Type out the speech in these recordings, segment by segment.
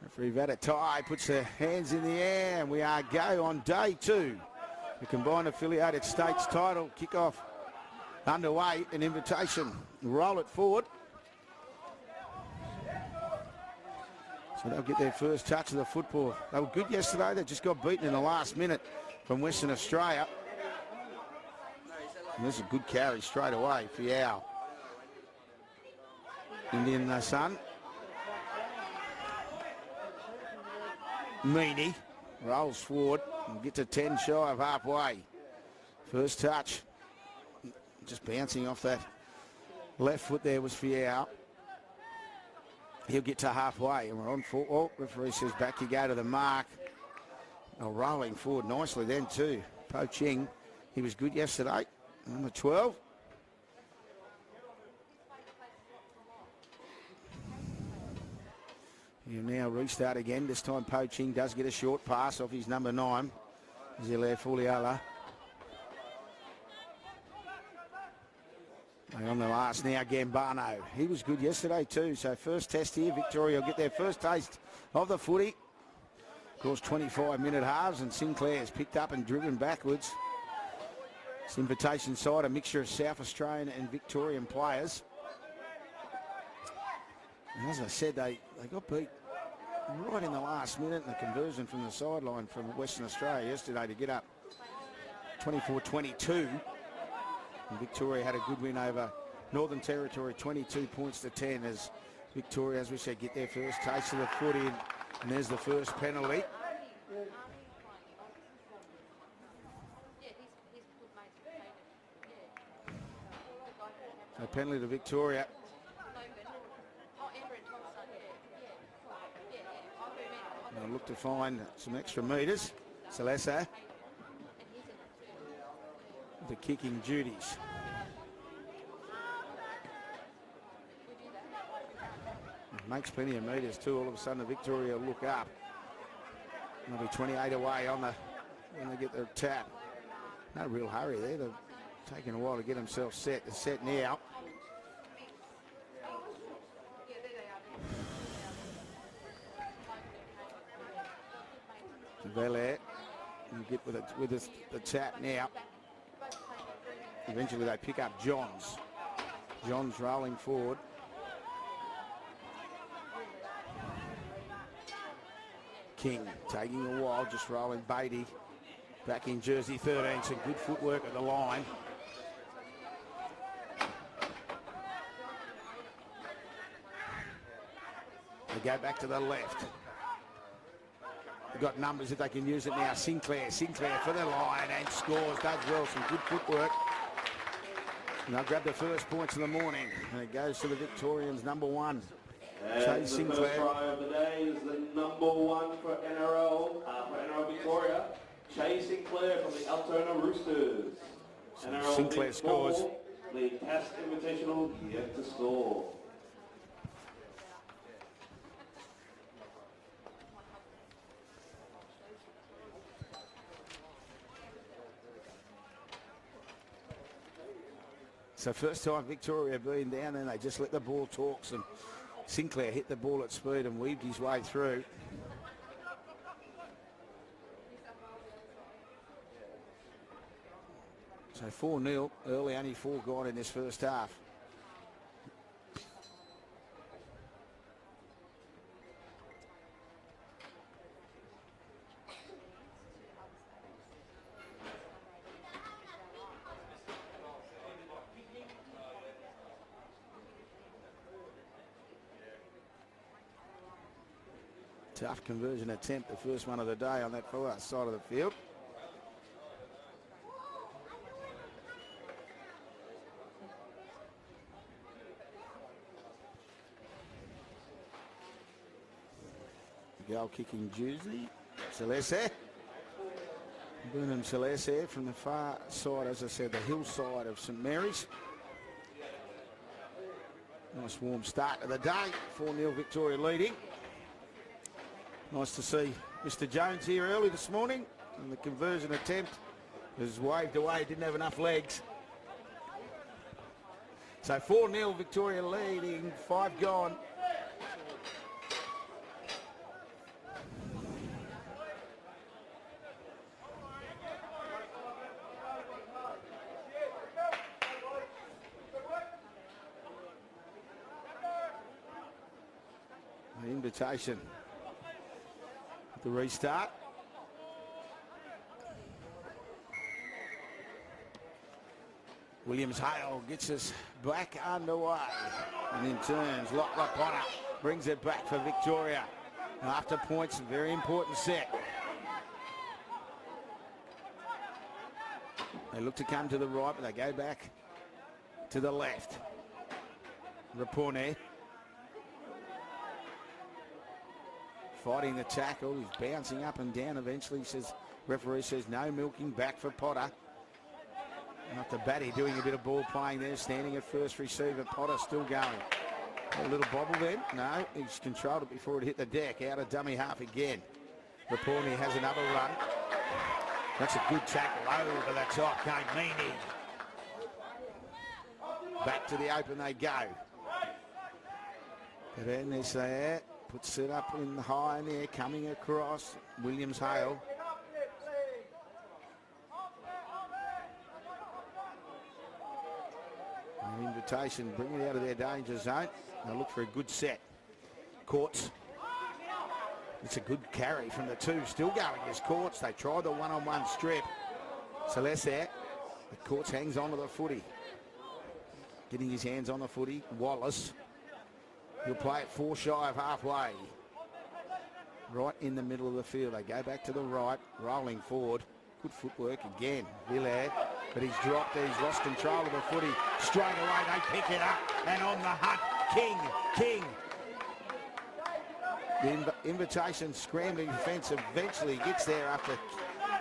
Referee Vatatai puts their hands in the air, and we are go on day 2. The combined affiliated states title kickoff underway. An invitation. Roll it forward. So they'll get their first touch of the football. They were good yesterday. They just got beaten in the last minute from Western Australia. And there's a good carry straight away for Yao. Indian Sun. Meany rolls forward and gets to 10 shy of halfway. First touch. Just bouncing off that left foot there was Fiao. He'll get to halfway and we're on full. Oh, referee says back you go to the mark. Oh, rolling forward nicely then too. Po Ching, he was good yesterday. Number 12. He'll now restart again. This time Po Ching does get a short pass off his number 9. Zile Fuliola. And on the last now, Gambano. He was good yesterday too. So first test here, Victoria will get their first taste of the footy. Of course, 25-minute halves, and Sinclair's picked up and driven backwards. This invitation side, a mixture of South Australian and Victorian players. And as I said, they got beat right in the last minute in the conversion from the sideline from Western Australia yesterday to get up 24-22. And Victoria had a good win over Northern Territory, 22 points to 10, as Victoria, as we said, get their first taste of the footy. And there's the first penalty. So penalty to Victoria. They'll look to find some extra metres. Celeste. The kicking duties. Makes plenty of metres too. All of a sudden, the Victoria will look up. They'll be 28 away on the when they get their tap. No real hurry there. They're taking a while to get themselves set. They're set now. Belair will get with the tap now. Eventually they pick up Johns. Johns rolling forward. King taking a while, just rolling. Beatty back in jersey 13. Some good footwork at the line. They go back to the left. They've got numbers if they can use it now. Sinclair for the line and scores. Does well, some good footwork. And they'll grab the first points of the morning. And it goes to the Victorians, number 1. And the Sinclair. First try of the day is the number 1 for NRL Victoria. Chase Sinclair from the Altona Roosters. NRL Sinclair scores. The CAS Invitational yet to score. So first time Victoria being down, and they just let the ball talk. And Sinclair hit the ball at speed and weaved his way through. So 4-0 early, only 4 gone in this first half. Tough conversion attempt, the first one of the day on that far side of the field. Goal kicking Juicy. Celeste. Burnham Celeste from the far side, as I said, the hillside of St Mary's. Nice warm start to the day. 4-0 Victoria leading. Nice to see Mr Jones here early this morning, and the conversion attempt was waved away, didn't have enough legs. So 4-0 Victoria leading, 5 gone. Invitation. The restart. Williams-Hale gets us back underway. And in turns, Lachlan Potter brings it back for Victoria. After points, a very important set. They look to come to the right, but they go back to the left. Rapone fighting the tackle. He's bouncing up and down. Eventually, referee says no milking back for Potter. And off the bat, he's doing a bit of ball playing there, standing at first receiver. Potter still going. A little bobble then. No, he's controlled it before it hit the deck. Out of dummy half again. Rapone has another run. That's a good tackle over the top. Kane Meany. Back to the open they go. But then this there puts it up in the high in there, coming across. Williams-Hale. An invitation, bring it out of their danger zone. They'll look for a good set. Courts. It's a good carry from the two. Still going as Courts. They tried the one-on-one strip. Celeste. But Courts hangs on to the footy. Getting his hands on the footy. Wallace. He'll play it 4 shy of halfway. Right in the middle of the field. They go back to the right. Rolling forward. Good footwork again. Villard. But he's dropped there. He's lost control of the footy. Straight away they pick it up. And on the hunt. King. The invitation scrambling defence eventually gets there after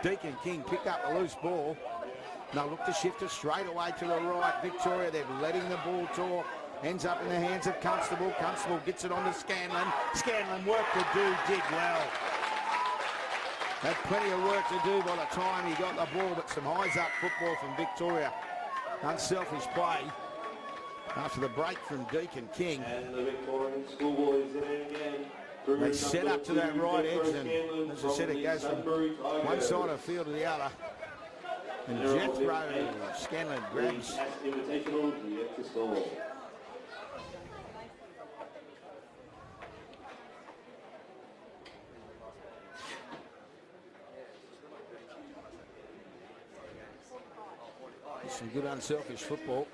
Deacon King picked up a loose ball. Now look to shift it straight away to the right. Victoria, they're letting the ball talk. Ends up in the hands of Constable. Constable gets it on to Scanlon. Scanlon work to do, did well. Had plenty of work to do by the time he got the ball, but some eyes up football from Victoria. Unselfish play after the break from Deacon King. And the Victorian Schoolboys in again. They set up to that right edge, and as I said, it goes from one side of the field to the other. And Jethro Scanlon grabs. Invitational yet to score. Some good unselfish football.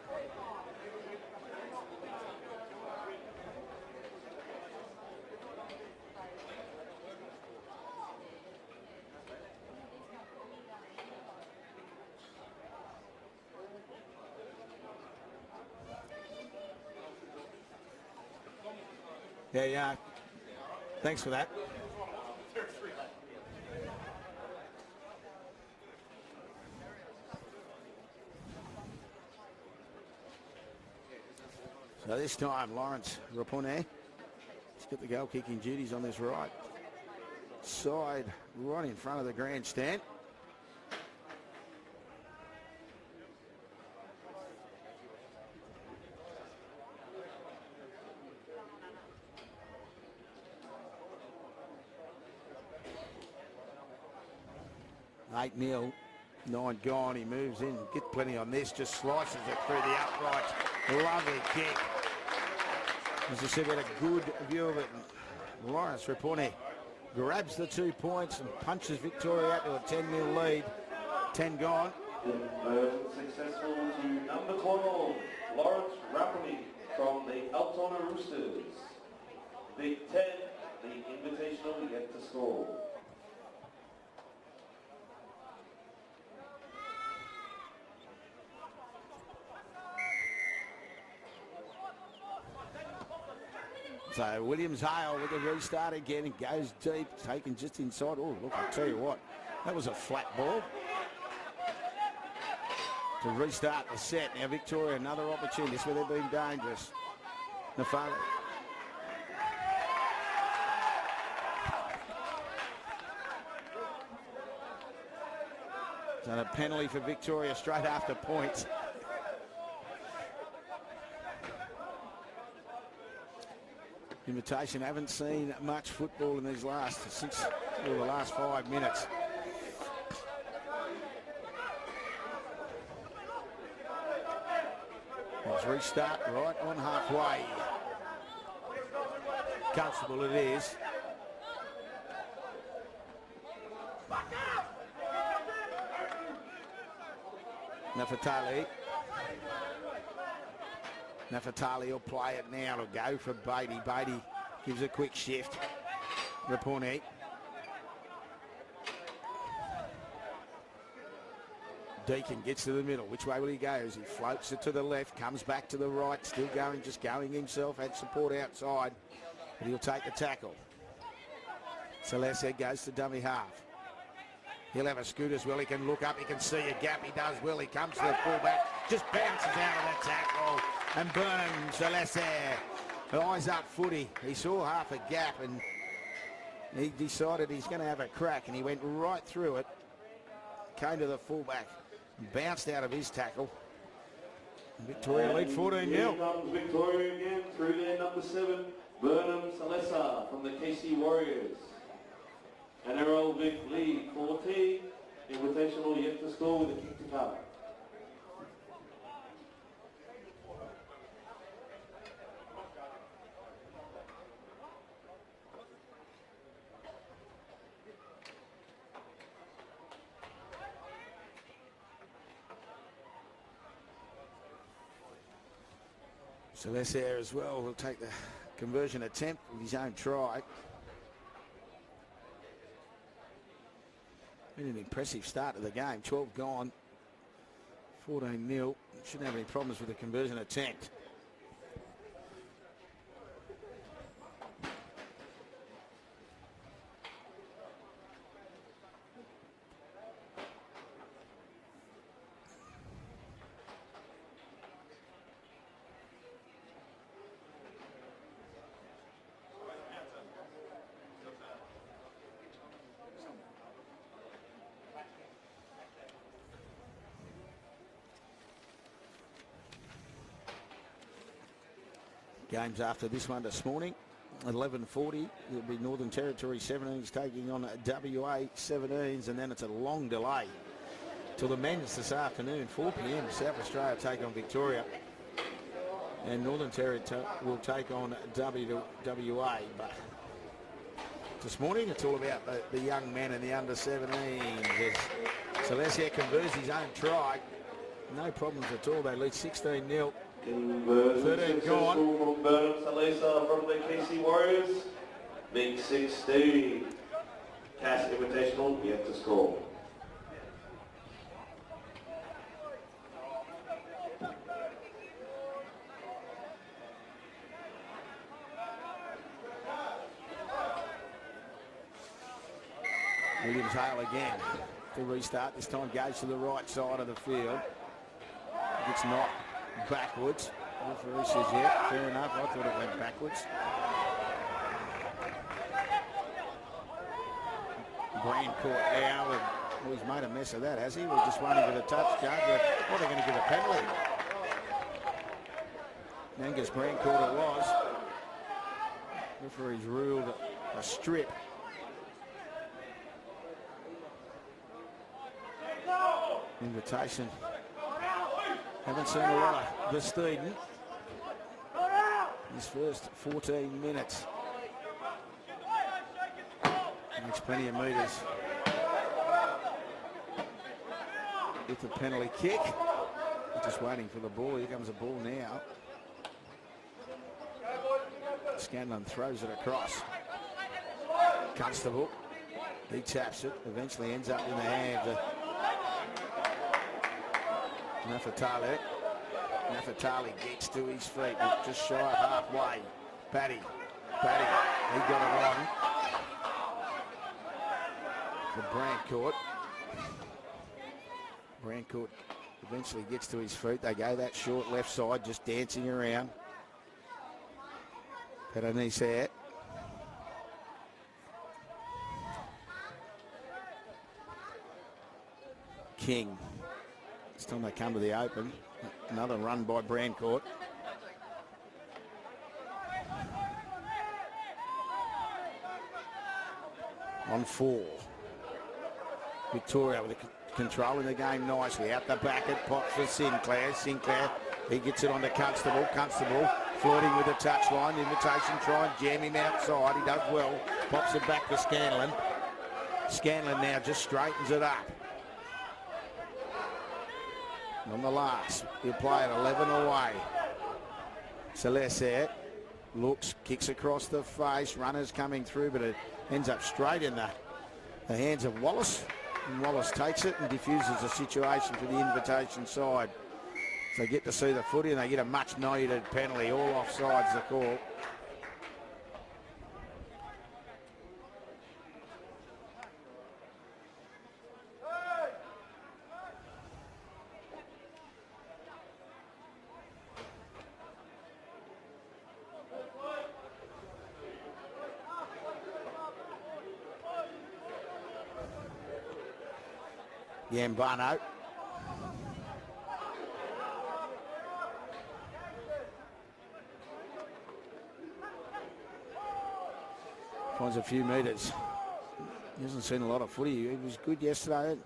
Yeah. Thanks for that. So this time, Lawrence Rapone, he's got the goal kicking duties on this right side, right in front of the grandstand. Eight 0, 9 gone. He moves in, get plenty on this, just slices it through the uprights. Lovely kick. As I said, we had a good view of it. Lawrence Rapone grabs the 2 points and punches Victoria out to a 10-0 lead. 10 gone. Successful to number 12, Lawrence Rapone from the Altona Roosters. Big 10, the Invitational yet to score. So Williams-Hale with the restart again. It goes deep, taken just inside. Oh, look, I'll tell you what, that was a flat ball. To restart the set. Now Victoria, another opportunity. This is where they've been dangerous. Nafala. So a penalty for Victoria straight after points. Invitation haven't seen much football in these last the last 5 minutes. Let's restart right on halfway. Constable it is. Nafatali will play it now to go for Beatty. Beatty gives a quick shift. Raponi. Deacon gets to the middle. Which way will he go? As he floats it to the left, comes back to the right, still going, just going himself, had support outside, but he'll take the tackle. Celeste goes to dummy half. He'll have a scoot as well. He can look up, he can see a gap. He does well. He comes to the fullback, just bounces out of that tackle. And Burnham, Celeste, eyes up footy. He saw half a gap and he decided he's going to have a crack, and he went right through it. Came to the fullback, bounced out of his tackle. Victoria lead 14-0. Here comes Victoria again through their number 7, Burnham Salesa from the KC Warriors. NRL Vic lead 14. Invitational yet to score with a kick to come. Celeste as well will take the conversion attempt with his own try. Been an impressive start to the game. 12 gone, 14-0. Shouldn't have any problems with the conversion attempt. Games after this one this morning. 11:40, it'll be Northern Territory 17s taking on WA 17s, and then it's a long delay till the men's this afternoon. 4 p.m. South Australia take on Victoria, and Northern Territory will take on WA. But this morning it's all about the young men and the under 17s. Celestia converts his own try. No problems at all. They lead 16-0. 13 gone. From Burnham Salesa from the KC Warriors. Big 16. CAS Invitational yet to score. Williams Hale again to restart. This time goes to the right side of the field. It's not backwards. Referee says, yeah, fair enough. I thought it went backwards. Grand court now. Well, he's made a mess of that, has he? We're just waiting for the touch judge. Well, they're going to give a penalty. Angus Grand court it was. Referee's ruled a strip. Invitation. Haven't seen a lot of the Steeden. His first 14 minutes. Makes plenty of metres. With the penalty kick. Just waiting for the ball. Here comes the ball now. Scanlon throws it across. Constable. He taps it. Eventually ends up in the hands of Nafatali. Nafatali gets to his feet, just shy of halfway. Paddy, he got it on. For Brandcourt. Brandcourt eventually gets to his feet. They go that short left side, just dancing around. Petanese there. King. This time they come to the open. Another run by Brandcourt. On 4. Victoria with controlling the game nicely. Out the back, it pops for Sinclair. Sinclair, he gets it on to Constable. Constable flirting with the touchline. Invitation, try and jam him outside. He does well. Pops it back to Scanlon. Scanlon now just straightens it up. On the last, he'll play it 11 away. Celeste looks, kicks across the face. Runners coming through, but it ends up straight in the hands of Wallace. And Wallace takes it and diffuses the situation for the Invitation side. So they get to see the footy and they get a much needed penalty. All offsides the call. Gambano. Finds a few metres. He hasn't seen a lot of footy. He was good yesterday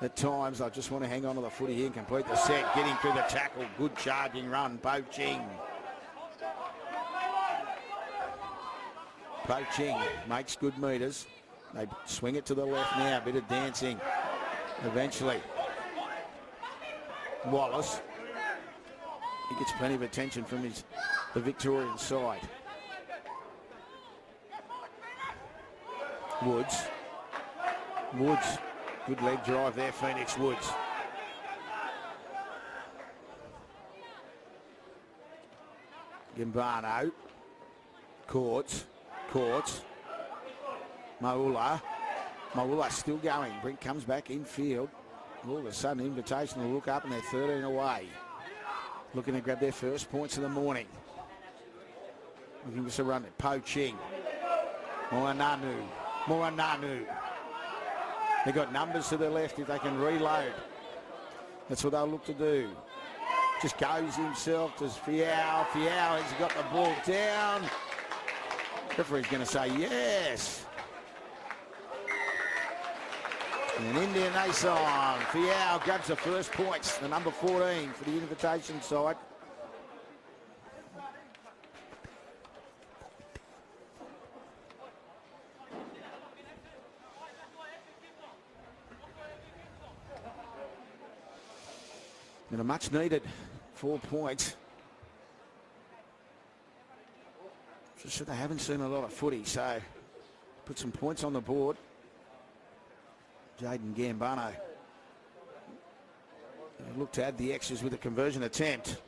at times. I just want to hang on to the footy here and complete the set. Getting through the tackle. Good charging run. Poaching. Poaching makes good metres. They swing it to the left now. A bit of dancing. Eventually. Wallace. He gets plenty of attention from the Victorian side. Woods. Good leg drive there, Phoenix Woods. Gambano. Courts. Maula still going. Brink comes back in field. All of a sudden, Invitation will look up and they're 13 away. Looking to grab their first points of the morning. Looking for some run at Poaching. Moananu. They've got numbers to the left if they can reload. That's what they'll look to do. Just goes himself to Fiao. Fiao has got the ball down. Referee's going to say yes. And Indian ace on. Fiao grabs the first points, the number 14 for the Invitation side. And a much needed 4 points. Just they haven't seen a lot of footy, so put some points on the board. Jaden Gambano look to add the extras with a conversion attempt.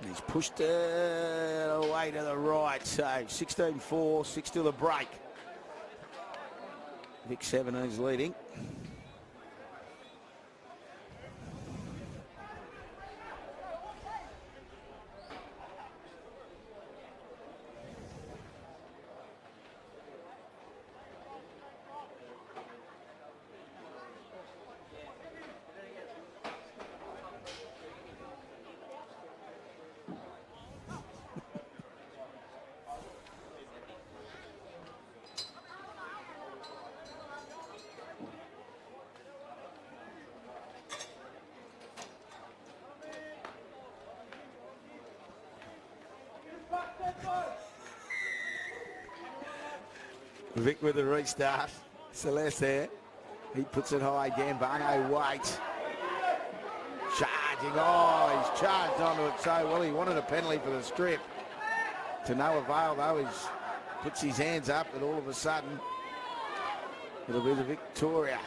He's pushed it away to the right, so 16-4, 6 to the break. Vic 17s leading. Vic with the restart. Celeste there. He puts it high. Gambano waits. Charging. Oh, he's charged onto it so well. He wanted a penalty for the strip. To no avail, though. He puts his hands up, and all of a sudden, it'll be the Victoria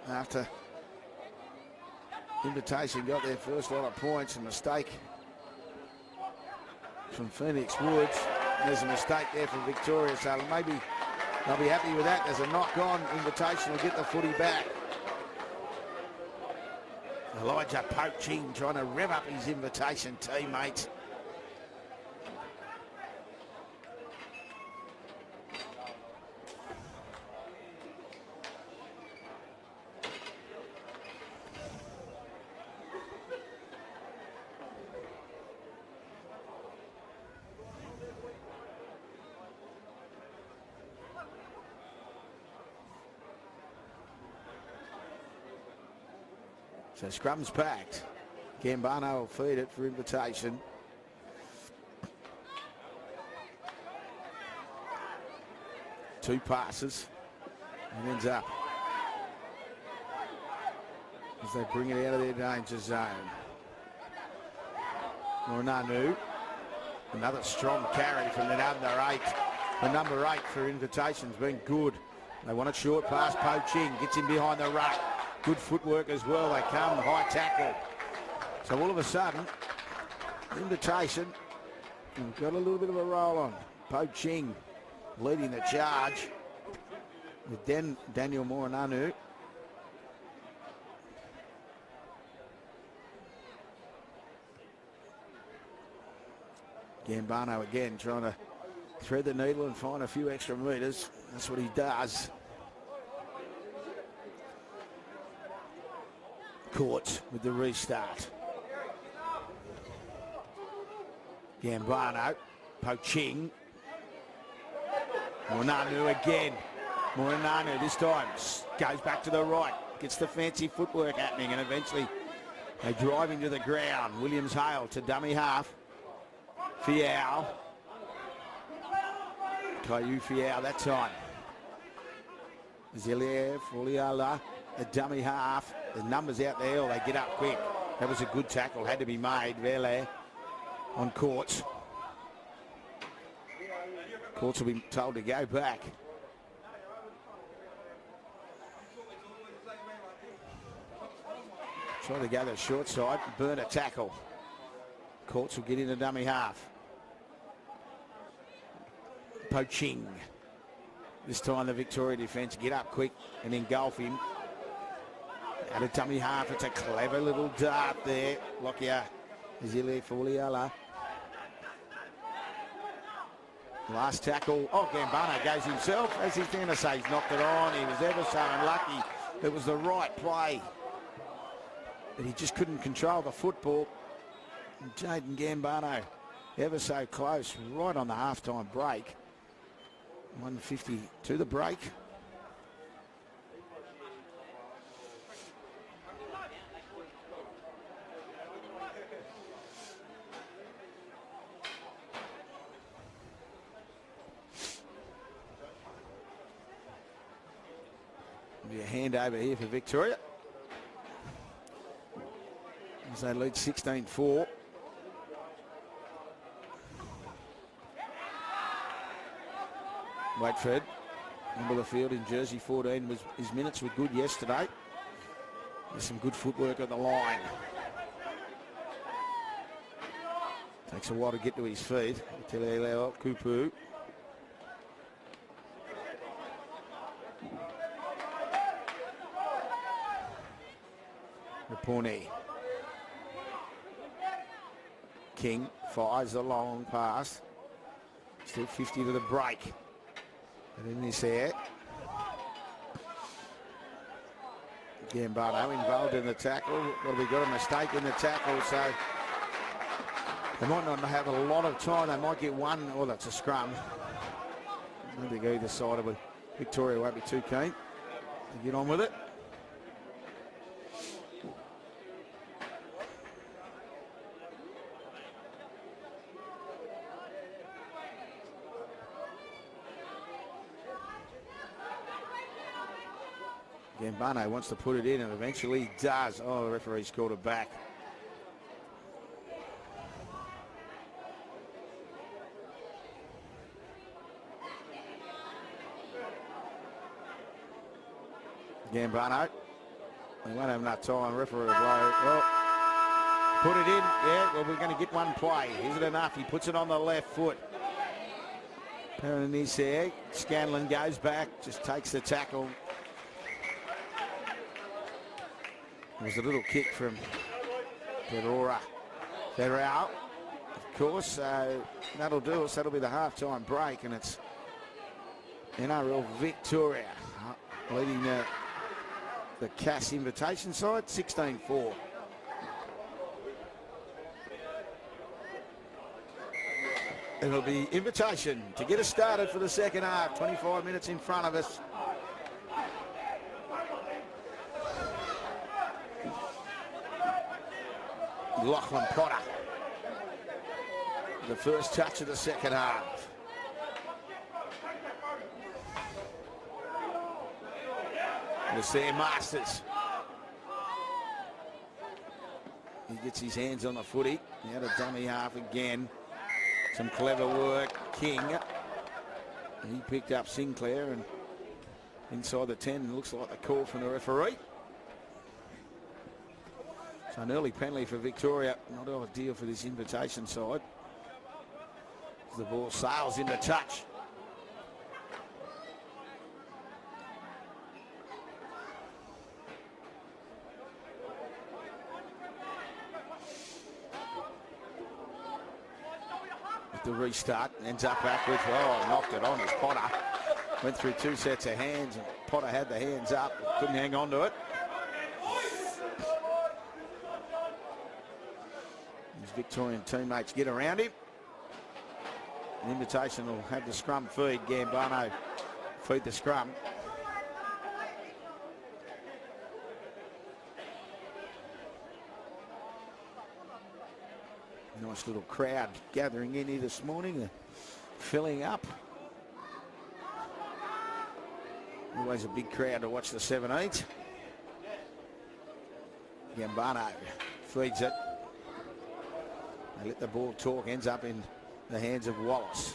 after Invitation got their first lot of points. A mistake from Phoenix Woods. There's a mistake there from Victoria, so maybe they'll be happy with that. There's a knock-on. Invitational get the footy back. Elijah Poaching trying to rev up his Invitation teammates. So scrum's packed. Gambano will feed it for Invitation. Two passes and ends up as they bring it out of their danger zone. Morinanu, another strong carry from the number 8. The number 8 for Invitation's been good. They want a short pass. Poaching gets in behind the ruck. Good footwork as well. They come, high tackle. So all of a sudden, Invitation got a little bit of a roll on. Poaching leading the charge with Daniel Morinanu. Gambano again trying to thread the needle and find a few extra metres. That's what he does. Courts with the restart. Gambano, Poaching. Morinanu again. Morinanu this time goes back to the right. Gets the fancy footwork happening and eventually they drive into the ground. Williams-Hale to dummy half. Fiao. Caillou Fiao that time. Zilier, Foliala, a dummy half. The numbers out there, they get up quick. That was a good tackle, had to be made. Vele on Courts. Courts will be told to go back. Try to go the short side, burn a tackle. Courts will get in a dummy half. Poaching. This time the Victoria defence get up quick and engulf him. Out of dummy half, it's a clever little dart there. Lockyer, Zile Foliala. Last tackle. Oh, Gambano goes himself. As he's going to say, he's knocked it on. He was ever so unlucky. It was the right play. But he just couldn't control the football. And Jaden Gambano ever so close, right on the half-time break. 1:50 to the break. Be a handover here for Victoria. As they lead 16-4. Waitford into the field in jersey 14. His minutes were good yesterday. There's some good footwork at the line. Takes a while to get to his feet. Teleleo Kupu. Raponi. King fires the long pass. Still 50 to the break. And in this air. Gambano involved in the tackle. Well, we got a mistake in the tackle, so they might not have a lot of time. They might get one. Oh, that's a scrum. I think either side of it. Victoria won't be too keen to get on with it. Gambano wants to put it in and eventually he does. Oh, the referee's called it back. Gambano. They won't have enough time. Referee will blow. Well, put it in. Yeah, well, we're going to get one play. Is it enough? He puts it on the left foot. Pernice there. Scanlon goes back, just takes the tackle. It was a little kick from Pedora. Ferrao, of course. That'll do us. That'll be the halftime break, and it's NRL Victoria leading the CAS invitation side, 16-4. It'll be invitation to get us started for the second half. 25 minutes in front of us. Lachlan Potter, the first touch of the second half. The Sam Masters. He gets his hands on the footy. He had a dummy half again. Some clever work. King. He picked up Sinclair and inside the 10. Looks like the call from the referee. So an early penalty for Victoria. Not ideal for this invitation side. The ball sails into touch. The restart ends up backwards. Oh, knocked it on as Potter went through two sets of hands, and Potter had the hands up, couldn't hang on to it. His Victorian teammates get around him. An invitation will have the scrum feed. Gambano feed the scrum. Nice little crowd gathering in here this morning. They're filling up. Always a big crowd to watch the 17s. Gambano feeds it. They let the ball talk. Ends up in the hands of Wallace.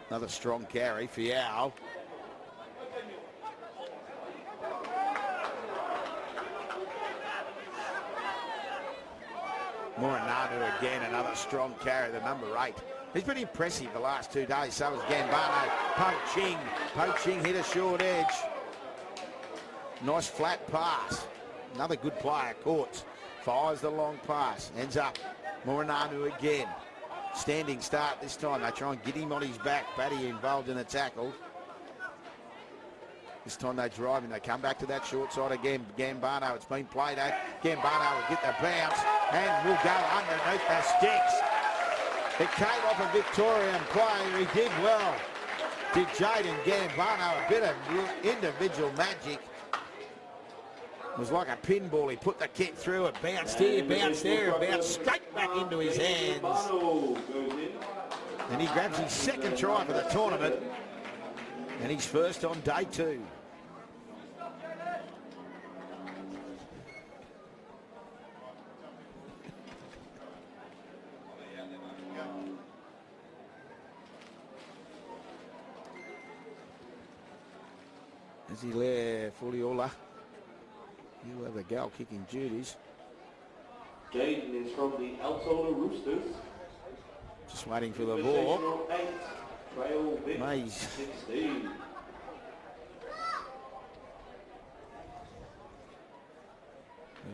Another strong carry for Yao. Morinadu again, another strong carry, the number 8. He's been impressive the last 2 days. So was Gambano. Poaching. Poaching hit a short edge. Nice flat pass. Another good player, Courts. Fires the long pass. Ends up. Morinadu again. Standing start this time. They try and get him on his back. Batty involved in a tackle. This time they drive him. They come back to that short side again. Gambano, it's been played at. Gambano will get the bounce and will go underneath the sticks. It came off a Victorian play. He did well. Did Jaden Gambano a bit of individual magic. It was like a pinball. He put the kick through. It bounced here, bounced there, and bounced straight back into his hands. And he grabs his second try for the tournament. And he's first on day 2. As he left Fuliola, he'll have the goal kicking duties. Jaden is from the Altona Roosters. Just waiting for the ball. 8, trail Vic, Mays. 16.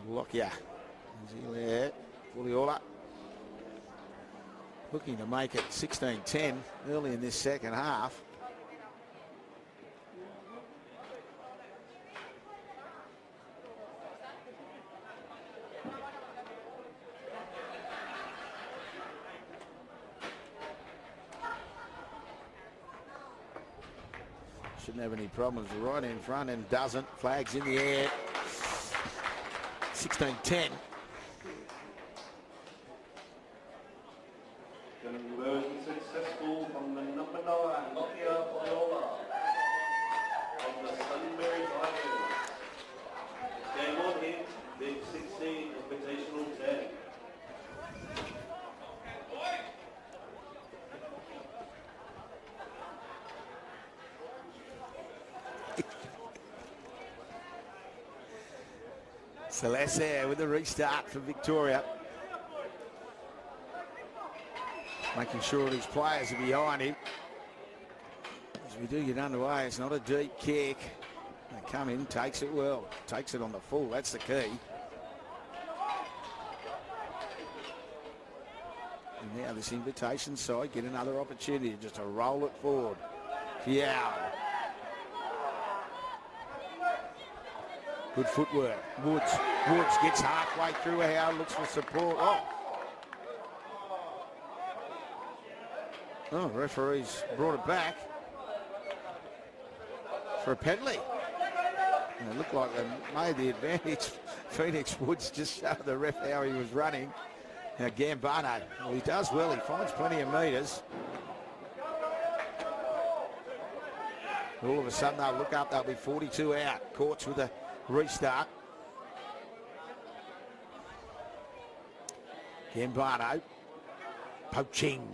Lockyer. As he left Fuliola. Looking to make it 16-10 early in this second half. Shouldn't have any problems. Right in front and doesn't. Flags in the air. 16-10. Conversion successful from the number 9, Lockyer Fuliola from the Sunbury Tigers. Game on him, big 16, Invitational 10. Celeste with the restart for Victoria. Making sure his players are behind him. As we do get underway, it's not a deep kick. They come in, takes it well. Takes it on the full, that's the key. And now this Invitation side get another opportunity just to roll it forward. Yeah. Good footwork. Woods gets halfway through. Howard looks for support. Oh, referees brought it back for a penalty. And it looked like they made the advantage. Phoenix Woods just showed the ref how he was running. Now Gambano, well, he does well. He finds plenty of metres. All of a sudden they'll look up. They'll be 42 out. Courts with a restart. Gambano. Poaching.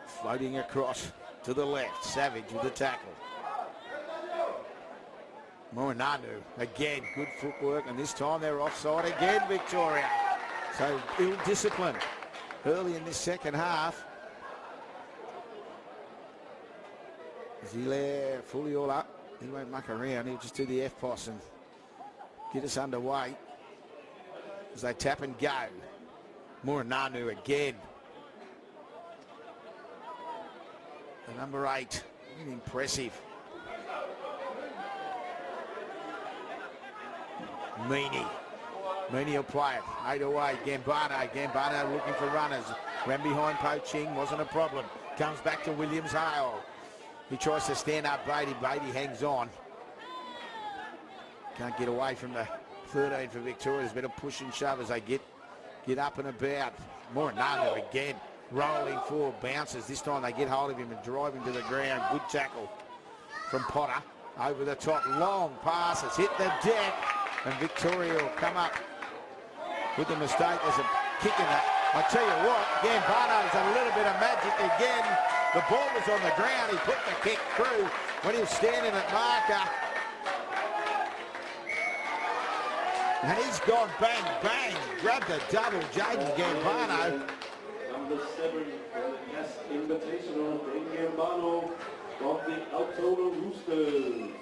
Floating across to the left. Savage with the tackle. Morinanu again. Good footwork. And this time they're offside again, Victoria. So ill discipline early in this second half. Zile fully all up. He won't muck around. He'll just do the F-pass and get us underway as they tap and go. Morinanu again. The number 8. Impressive. Meany will play it. 8 away. Gambano looking for runners. Ran behind Poaching. Wasn't a problem. Comes back to Williams Hale. He tries to stand up Beatty. Beatty hangs on. Can't get away from the 13 for Victoria. There's been a push and shove as they get up and about. Morinano again. Rolling forward. Bounces. This time they get hold of him and drive him to the ground. Good tackle from Potter. Over the top. Long passes. Hit the deck. And Victoria will come up with the mistake. There's a kick in that. I tell you what, Gambano's a little bit of magic again. The ball was on the ground. He put the kick through when he was standing at marker. And he's gone bang, bang. Grabbed the double, Jaden Gambano. Number 7 for the CAS Invitational, Gambano of the Altona Roosters.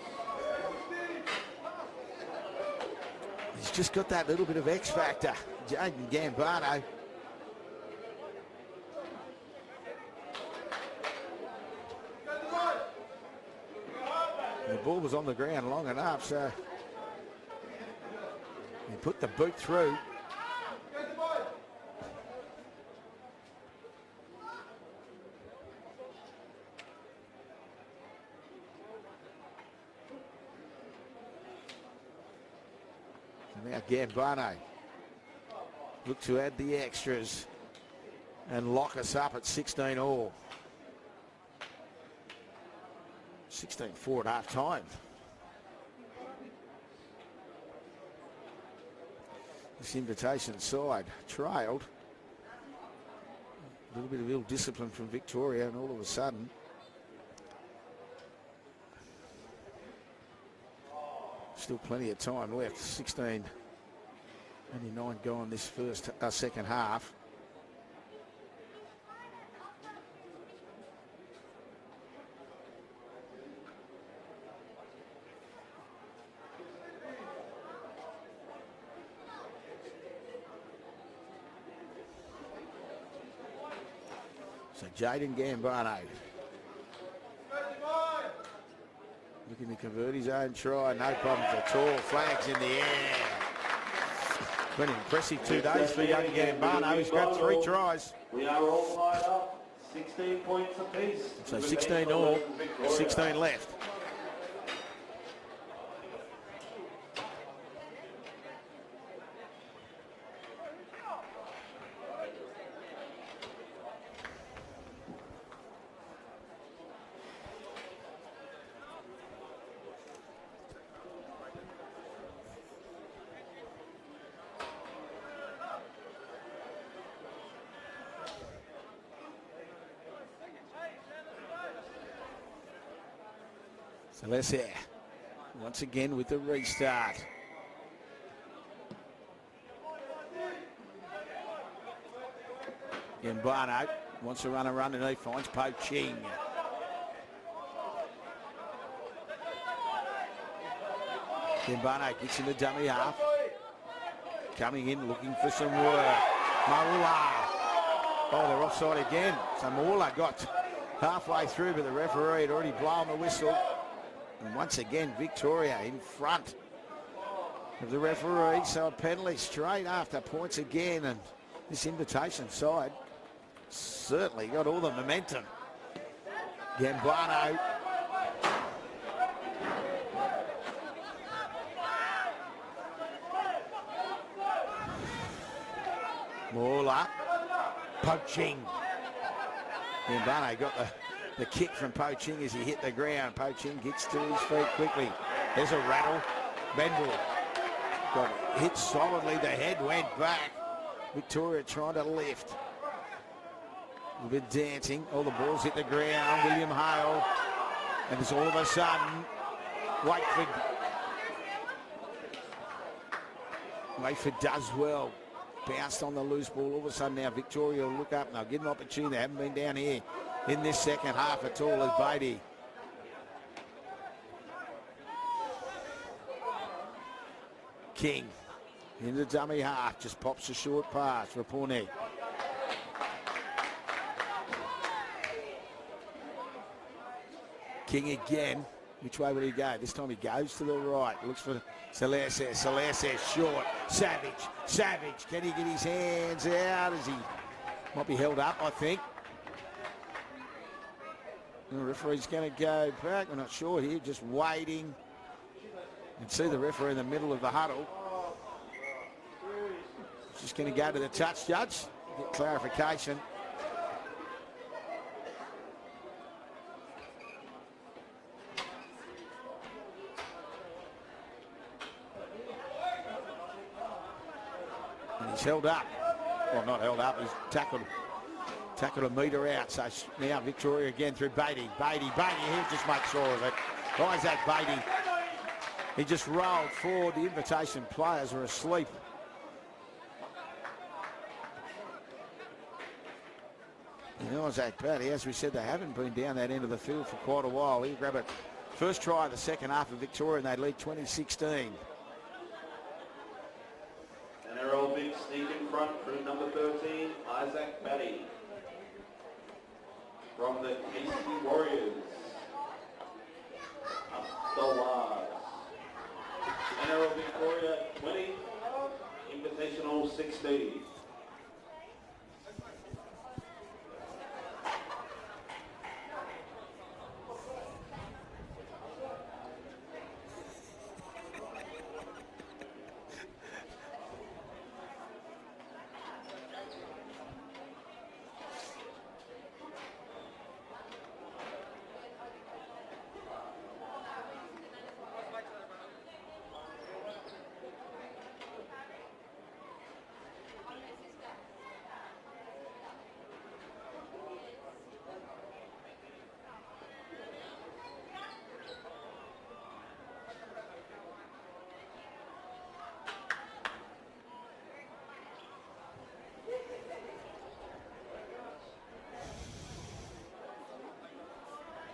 He's just got that little bit of X factor, Jaden Gambano. The ball was on the ground long enough, so he put the boot through. And now Gambano look to add the extras and lock us up at 16 all. 16-4 at half time. This Invitation side trailed. A little bit of ill discipline from Victoria, and all of a sudden still plenty of time left. 16-9 gone this second half. So Jaden Gambano looking to convert his own try. No problems at all. Flags in the air. Been an impressive 2 days for young Gambano. He's got 3 tries. We are all tied up. 16 points apiece. So 16 all, 16 left. So let's hear once again with the restart. Gambano wants to run a run underneath, finds Po Ching. Gambano gets in the dummy half. Coming in, looking for some work. Maula. Oh, they're offside again. So Maula got halfway through, but the referee had already blown the whistle. And once again, Victoria in front of the referee. So a penalty straight after points again. And this Invitation side certainly got all the momentum. Gambano. Maula. Po Ching. Gambano got the kick from Po Ching as he hit the ground. Po Ching gets to his feet quickly. There's a rattle. Bendel got hit solidly. The head went back. Victoria trying to lift. A bit dancing. All the balls hit the ground. William Hale. And it's all of a sudden Wakeford does well. Bounced on the loose ball. All of a sudden now Victoria will look up and they'll get an opportunity. They haven't been down here in this second half at all as Beatty. King in the dummy half. Just pops a short pass for Rapone. King again. Which way will he go? This time he goes to the right. Looks for Celeste. Celeste short. Savage. Can he get his hands out? As he might be held up, I think. The referee's going to go back. We're not sure here. Just waiting. And see the referee in the middle of the huddle. Just going to go to the touch judge. Get clarification. He's held up. Well, not held up. He's tackled a metre out. So now Victoria again through Beatty. Beatty. He'll just make sure of it. Isaac Beatty. He just rolled forward. The Invitation players are asleep. And Isaac Beatty, as we said, they haven't been down that end of the field for quite a while. He'll grab it. First try of the second half of Victoria, and they lead 2016. Errol Big sneak in front from number 13, Isaac Batty. From the KC Warriors. Up the wires. Errol Victoria 20, Invitational 16.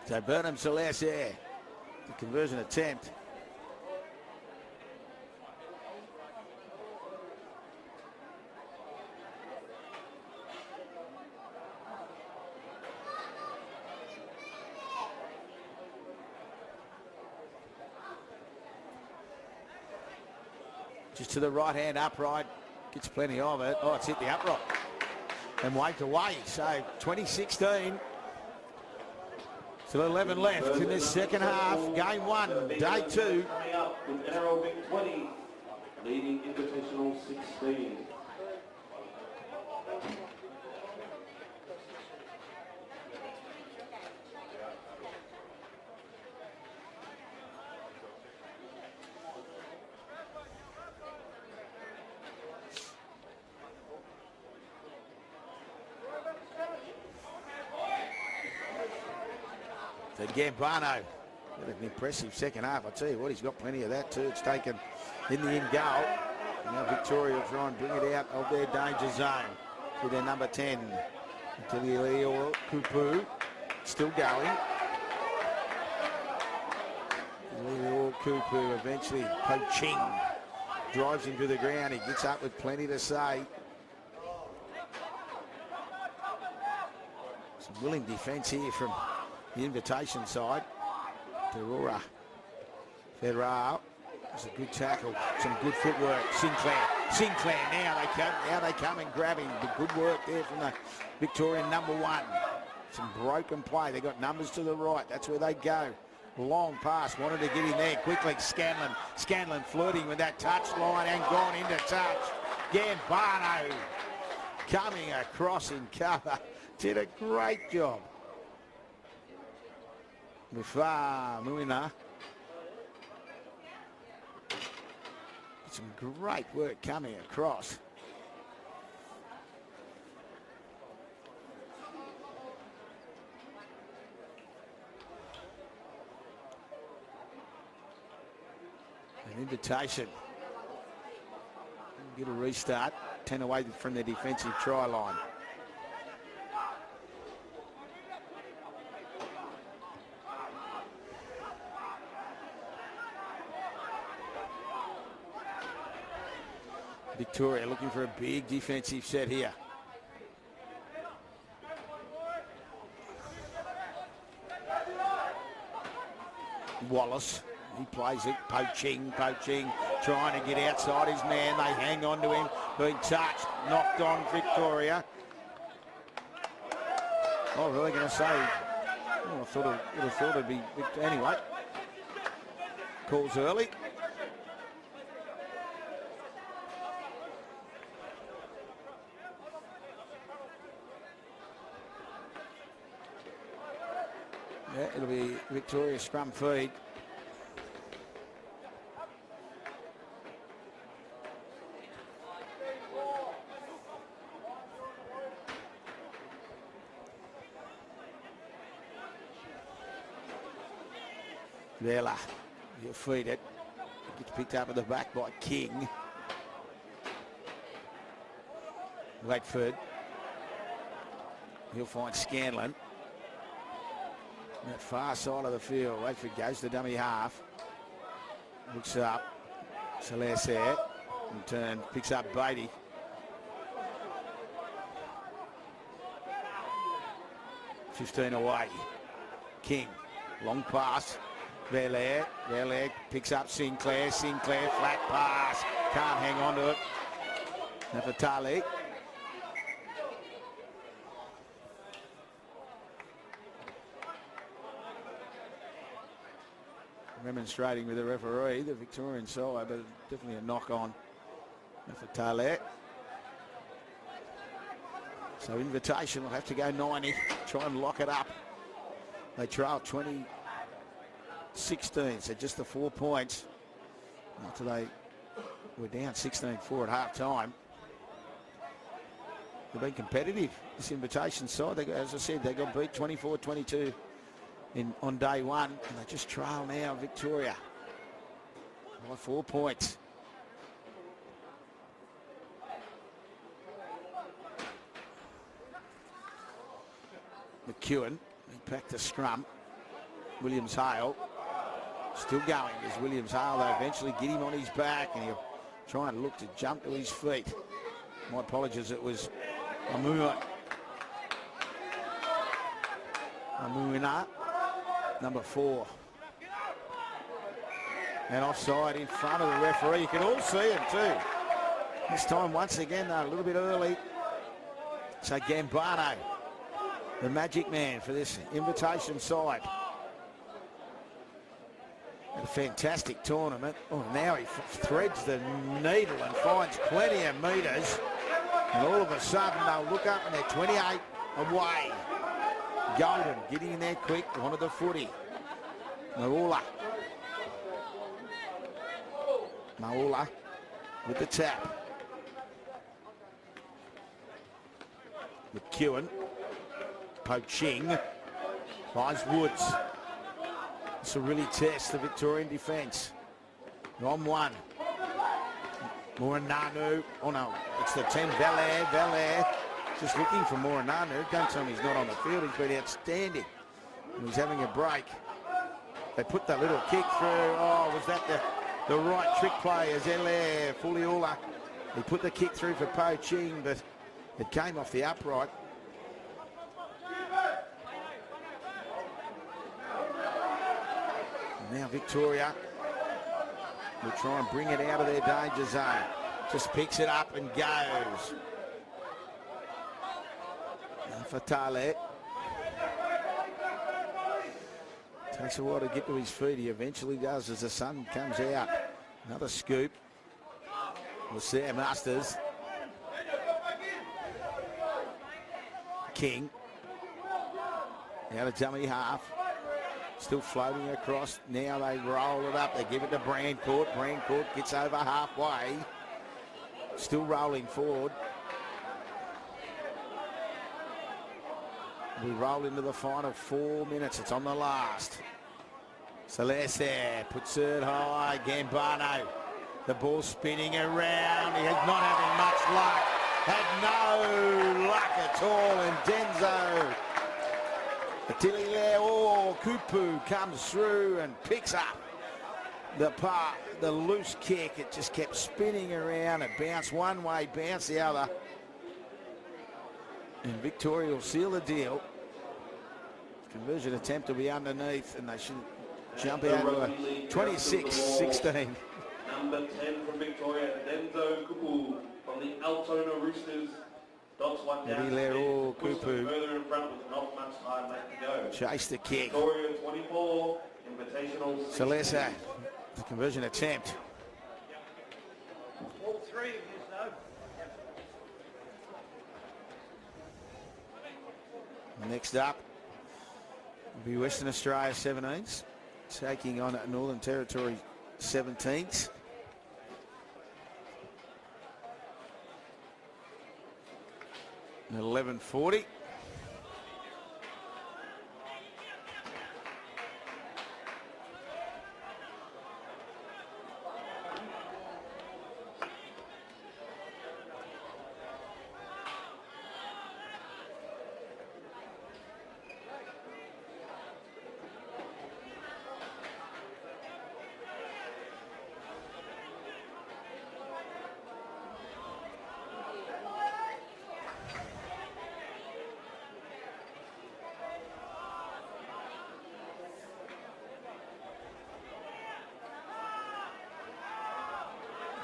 So Burnham Celeste there, the conversion attempt. Just to the right hand upright, gets plenty of it. Oh, it's hit the upright and waved away. So 2016. Still 11 left in this second half. Game 1, day 2. Coming up with Aerobic 20, leading Invitational 16. So Gambano, an impressive second half. I tell you what, he's got plenty of that too. It's taken in the end goal. Now Victoria will try and bring it out of their danger zone to their number 10. Tilly Kupu still going. Leo Kupu eventually poaching. Drives him to the ground. He gets up with plenty to say. Some willing defence here from the Invitation side. Terora. Federal. That's a good tackle. Some good footwork. Sinclair now they come and grab him. Good work there from the Victorian number 1. Some broken play. They got numbers to the right. That's where they go. Long pass. Wanted to get in there quickly. Scanlon flirting with that touch line and gone into touch. Gambano coming across in cover. Did a great job. Muina. Some great work coming across. An Invitation. Get a restart. 10 away from their defensive try line. Victoria looking for a big defensive set here. Wallace, he plays it, poaching, trying to get outside his man. They hang on to him, being touched, knocked on Victoria. Oh, really going to say, I would have thought it'd be, anyway. Calls early. Yeah, it'll be Victoria scrum feed. Vela, he'll feed it. It gets picked up at the back by King. Waitford. He'll find Scanlon. That far side of the field. Waitford goes to dummy half. Looks up. Celeste there. In turn, picks up Beatty. $15 away. King. Long pass. Verlaire picks up Sinclair, flat pass, can't hang on to it. Nafatali. Remonstrating with the referee, the Victorian side, but definitely a knock on Nafatali. So Invitation will have to go 90, try and lock it up. They trail 20-16, so just the 4 points. After they were down 16-4 at half time. They've been competitive, this Invitation side. They, as I said, they got beat 24-22 on day one, and they just trail now Victoria by 4 points. McEwen, he packed the scrum. Williams-Hale still going as Williams-Hale. They eventually get him on his back and he'll try and look to jump to his feet. My apologies, it was Amuina, number 4. And offside in front of the referee. You can all see him too. This time, once again, they're a little bit early. So Gambano, the magic man for this Invitation side. A fantastic tournament. Oh, now he threads the needle and finds plenty of metres. And all of a sudden, they'll look up and they're 28 away. Golden getting in there quick, wanted the footy. Maula with the tap. McEwen, poaching, finds Woods. This will really test the Victorian defence. On one. Morinanu. Oh no, it's the 10, Valair. just looking for more and none. Don't tell me he's not on the field. He's been outstanding. And he's having a break. They put that little kick through. Oh, was that the right trick play? Azele Fuliula. He put the kick through for Po Ching, but it came off the upright. Now Victoria will try and bring it out of their danger zone. Just picks it up and goes. Now Fatale. Takes a while to get to his feet. He eventually does as the sun comes out. Another scoop. We'll see our Masters. King. Out of dummy half. Still floating across. Now they roll it up. They give it to Brandcourt. Brandcourt gets over halfway. Still rolling forward. We roll into the final 4 minutes. It's on the last. Celeste puts it high. Gambano. The ball spinning around. He is not having much luck. Had no luck at all. And Denzo Atilileo Kupu comes through and picks up the loose kick. It just kept spinning around. It bounced one way, bounced the other. And Victoria will seal the deal. Conversion attempt will be underneath, and they should jump out to a 26-16. Number 10 from Victoria, Denzo Kupu from the Altona Roosters. Dots one down. Kupu. Further in front with not much time left to go. Chase the kick. Victoria 24, Invitational 16. Celeste, the conversion attempt. All three of you, though. Next up will be Western Australia 17s taking on Northern Territory 17s. At 11:40.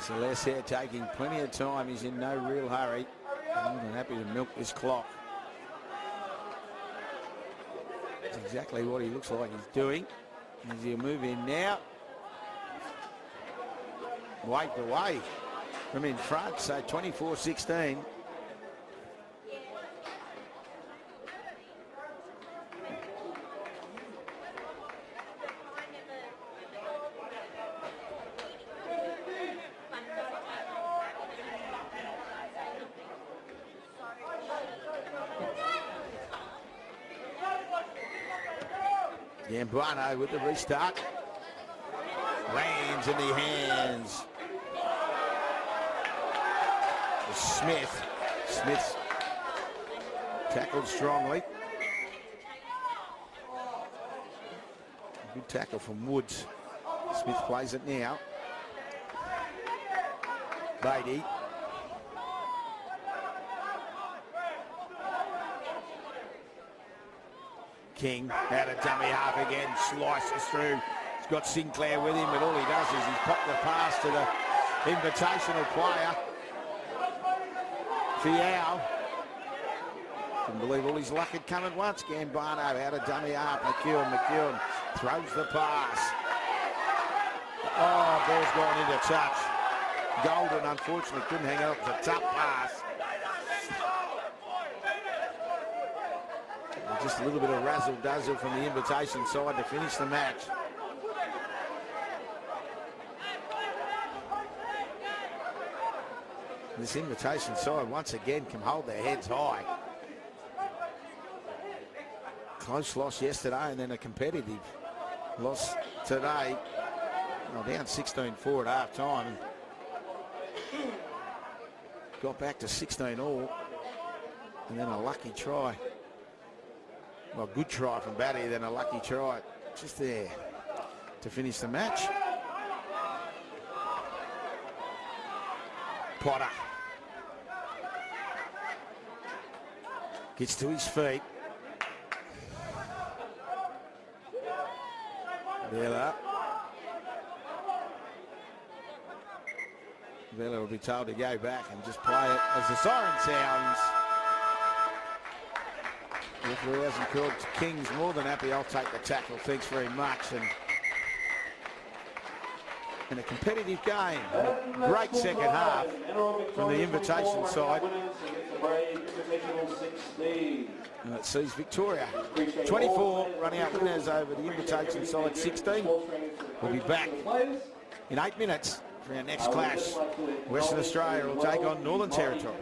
Celeste here taking plenty of time. He's in no real hurry. More than happy to milk this clock. That's exactly what he looks like he's doing. As he'll move in now. Wiped away from in front, so 24-16. Gambano with the restart. Lands in the hands of Smith. Smith's tackled strongly. Good tackle from Woods. Smith plays it now. Beatty. King out of dummy half again, slices through. He's got Sinclair with him, but all he does is he's popped the pass to the invitational player. Fiao. Couldn't believe all his luck had come at once. Gambano out of dummy half. McEwen throws the pass. Oh, ball's gone into touch. Golden, unfortunately, couldn't hang it up. It was a tough pass. Just a little bit of razzle-dazzle from the invitation side to finish the match. This invitation side once again can hold their heads high. Close loss yesterday and then a competitive loss today. Well, down 16-4 at half time. Got back to 16 all. And then a lucky try. Well, good try from Batty, then a lucky try just there to finish the match. Potter gets to his feet. Vela will be told to go back and just play it as the siren sounds. The referee hasn't called. King's more than happy. I'll take the tackle. Thanks very much. And in a competitive game, great second half from the Invitation side. And it sees Victoria 24 running out winners over the Invitation side 16. We'll be back in 8 minutes for our next clash. Western Australia will take on Northern Territory.